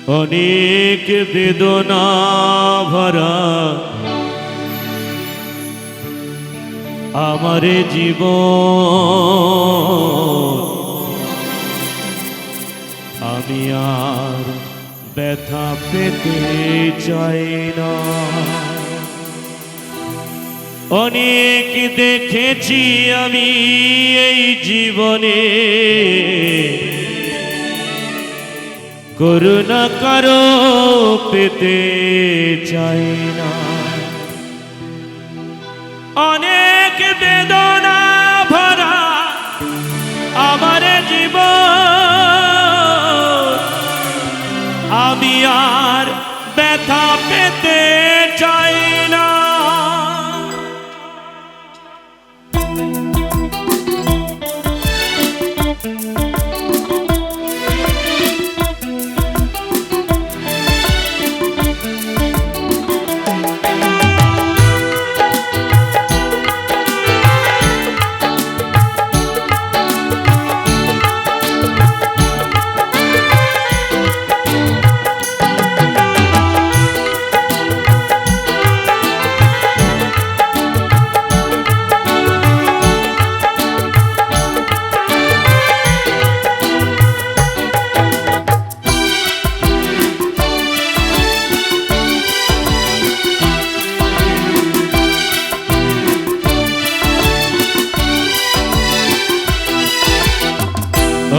অনেক বেদনা ভরা আমার জীবন, আমি আর ব্যথা পেতে চাই না। অনেক দেখেছি আমি এই জীবনে, করুণা কারো পেতে চাই না। অনেক বেদনা ভরা আমার জীবন, আমি আর ব্যথা পেতে চাই না।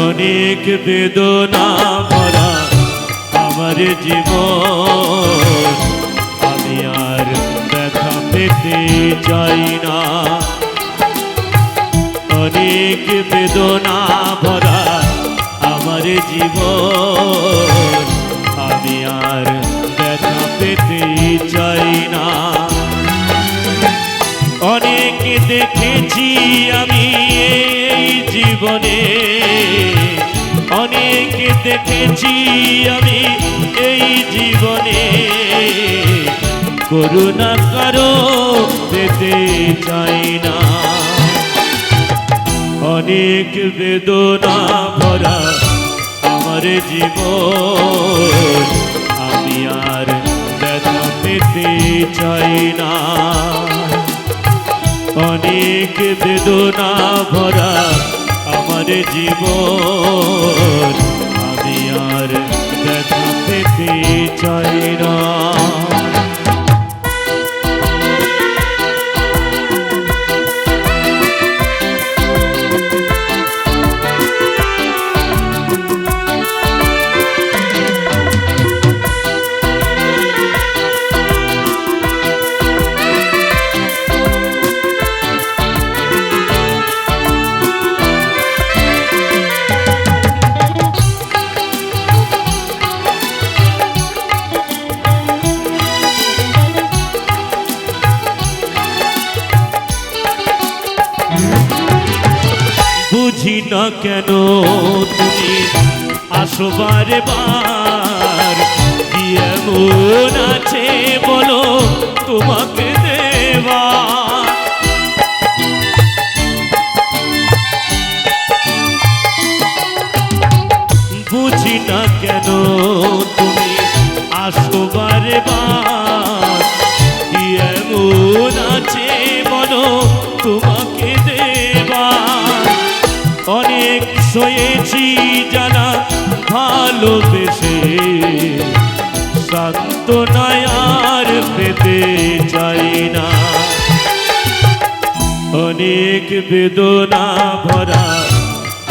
অনেক বেদনা ভরা আমার জীবন, আমি আর ব্যথা পেতে চাই না। অনেক বেদনা ভরা আমার জীবন, আমি আর ব্যথা পেতে চাই না। অনেক দেখেছি আমি এই জীবনে, অনেক দেখেছি আমি এই জীবনে, করুণা কারো পেতে চাই না। অনেক বেদনা ভরা আমার জীবন, আমি আর ব্যথা পেতে চাই না। অনেক বেদনা ভরা আমার জীবন, আমি আর ব্যথা পেতে চাই না। বুঝি না কেন তুমি আসো বারে বার, কি এমন আছে বলো তোমাকে দেবা। বুঝি না কেন তুমি আসো বারে বার, কি এমন আছে বলো তোমাকে দেবা। অনেক সয়েছি জানা ভালোবেসে, সান্ত্বনায় আর পেতে চাই না। অনেক বেদনা ভরা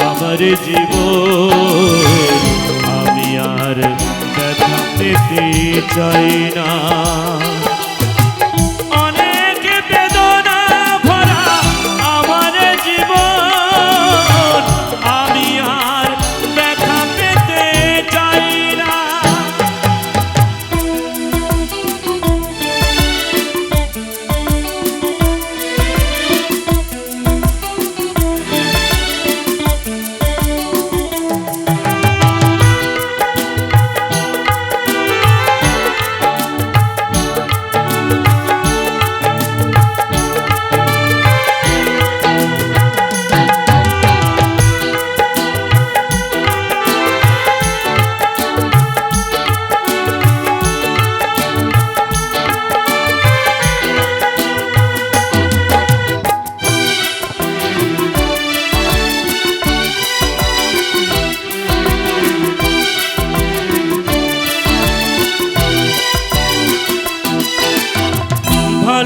আমার জীবন, আমি আর ব্যথা পেতে চাই না।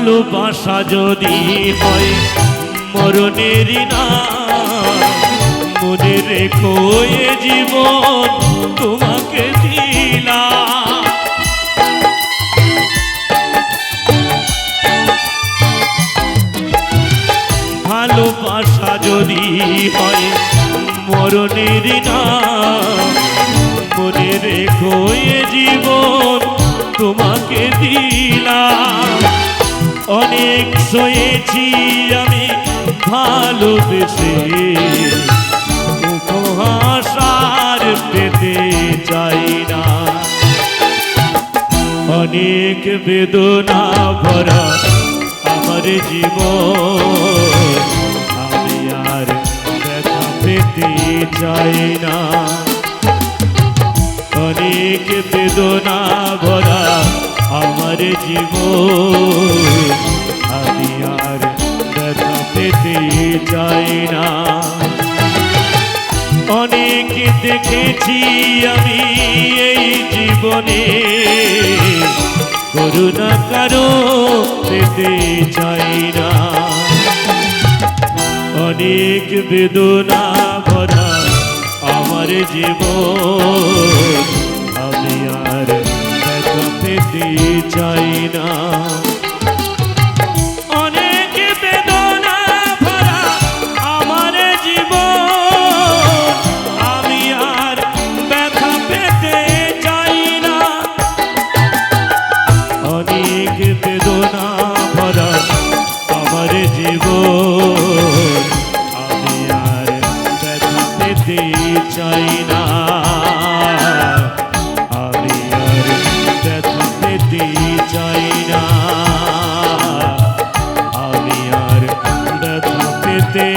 ভালোবাসা যদি হয় মরণেরই না, মনে রেখো এ জীবন তোমাকে দিলাম। ভালোবাসা যদি হয় মরণেরই না, মনে রেখো এ জীবন তোমাকে দিলাম। অনেক সয়েছি আমি ভালোবেসে, উপহাস আর পেতে চাই না। অনেক বেদনা ভরা আমার জীবন, আমি আর ব্যথা পেতে চাই না। অনেক বেদনা ভরা আমার জীবন, আমি আর ব্যথা পেতে চাই না। অনেক দেখেছি আমি এই জীবনে, করুণা কারো পেতে চাই না। অনেক বেদনা ভরা আমার জীবন, আমি আর ব্যথা পেতে চাই না। অনেক বেদনা ভরা আমার জীবন, আমি আর ব্যথা পেতে চাই না। অনেক বেদনা ভরা আমার জীবন, আমি আর ব্যথা পেতে চাই না। আমি আর ব্যথা পেতে চাই না। আমি আর ব্যথা পেতে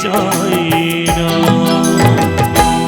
চাই